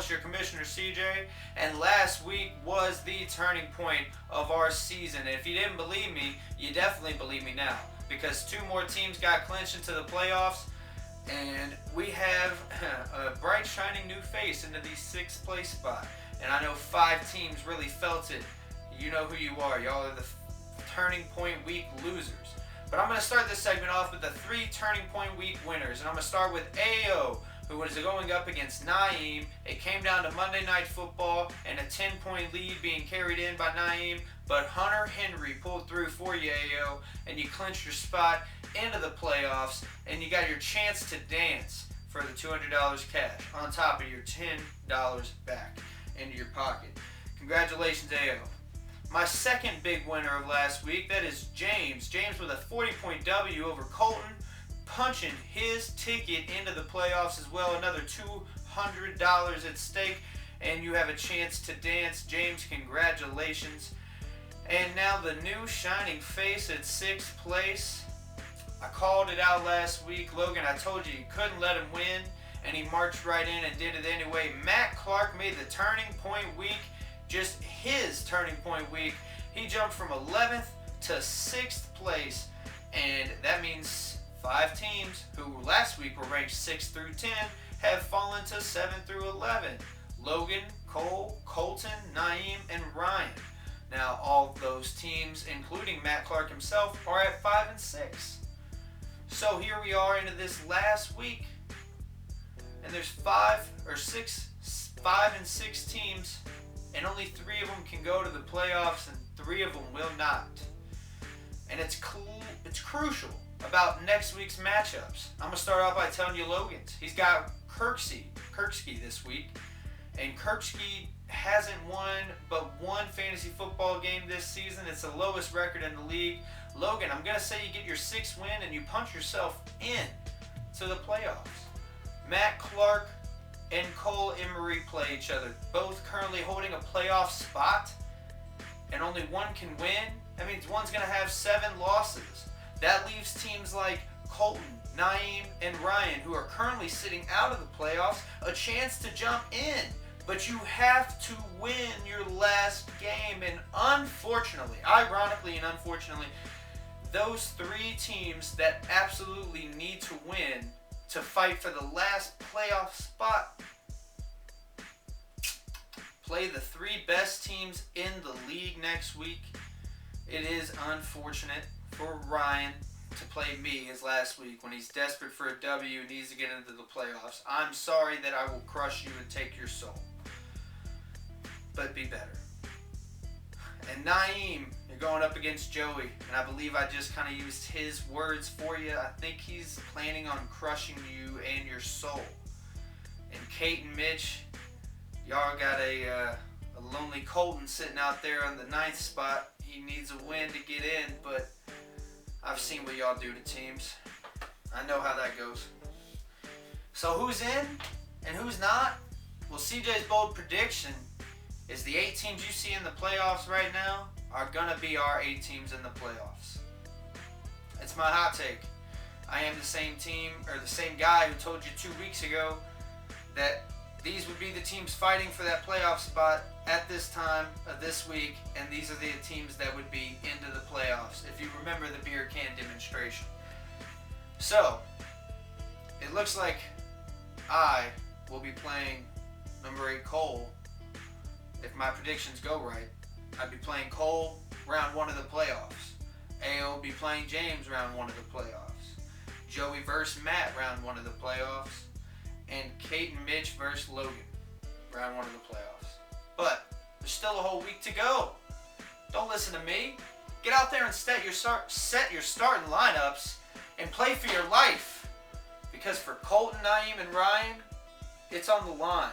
host, your commissioner CJ, and last week was the turning point of our season. And if you didn't believe me, you definitely believe me now, because 2 more teams got clinched into the playoffs, and we have a bright shining new face into the 6th place spot. And I know 5 teams really felt it. You know who you are. Y'all are the turning point week losers. But I'm going to start this segment off with the 3 turning point week winners. And I'm going to start with AO, who was going up against Naeem. It came down to Monday Night Football and a 10-point lead being carried in by Naeem. But Hunter Henry pulled through for you, AO, and you clinched your spot into the playoffs. And you got your chance to dance for the $200 cash on top of your $10 back into your pocket. Congratulations, AO. My second big winner of last week, that is James. James with a 40-point W over Colton, punching his ticket into the playoffs as well. Another $200 at stake, and you have a chance to dance. James, congratulations. And now the new shining face at 6th place. I called it out last week. Logan, I told you couldn't let him win, and he marched right in and did it anyway. Matt Clark made the turning point week just his turning point week. He jumped from 11th to 6th place, and that means 5 teams who last week were ranked 6 through 10 have fallen to 7 through 11. Logan, Cole, Colton, Naeem, and Ryan. Now all those teams, including Matt Clark himself, are at 5 and 6. So here we are into this last week, and there's 5 and 6 teams, and only 3 of them can go to the playoffs, and 3 of them will not. And it's crucial about next week's matchups. I'm going to start off by telling you Logan's. He's got Kirksey this week, and Kirksey hasn't won but 1 fantasy football game this season. It's the lowest record in the league. Logan, I'm going to say you get your 6th win and you punch yourself in to the playoffs. Matt Clark and Cole Emery play each other, both currently holding a playoff spot, and only one can win. That means one's going to have 7 losses. That leaves teams like Colton, Naeem, and Ryan, who are currently sitting out of the playoffs, a chance to jump in. But you have to win your last game, and ironically and unfortunately, those 3 teams that absolutely need to win to fight for the last playoff spot play the 3 best teams in the league next week. It is unfortunate for Ryan to play me as last week when he's desperate for a W and needs to get into the playoffs. I'm sorry that I will crush you and take your soul. But be better. And Naeem, you're going up against Joey, and I believe I just kind of used his words for you. I think he's planning on crushing you and your soul. And Kate and Mitch, y'all got a lonely Colton sitting out there on the 9th spot. He needs a win to get in, but I've seen what y'all do to teams. I know how that goes. So who's in and who's not? Well, CJ's bold prediction is the 8 teams you see in the playoffs right now are going to be our 8 teams in the playoffs. It's my hot take. I am the same team, or the same guy who told you 2 weeks ago that these would be the teams fighting for that playoff spot at this time of this week, and these are the teams that would be into the playoffs, if you remember the beer can demonstration. So, it looks like I will be playing number 8 Cole. If my predictions go right, I'd be playing Cole round 1 of the playoffs. AO will be playing James round 1 of the playoffs. Joey versus Matt round 1 of the playoffs. And Kate and Mitch versus Logan round 1 of the playoffs. But there's still a whole week to go. Don't listen to me. Get out there and set your starting lineups and play for your life. Because for Colton, Naeem, and Ryan, it's on the line.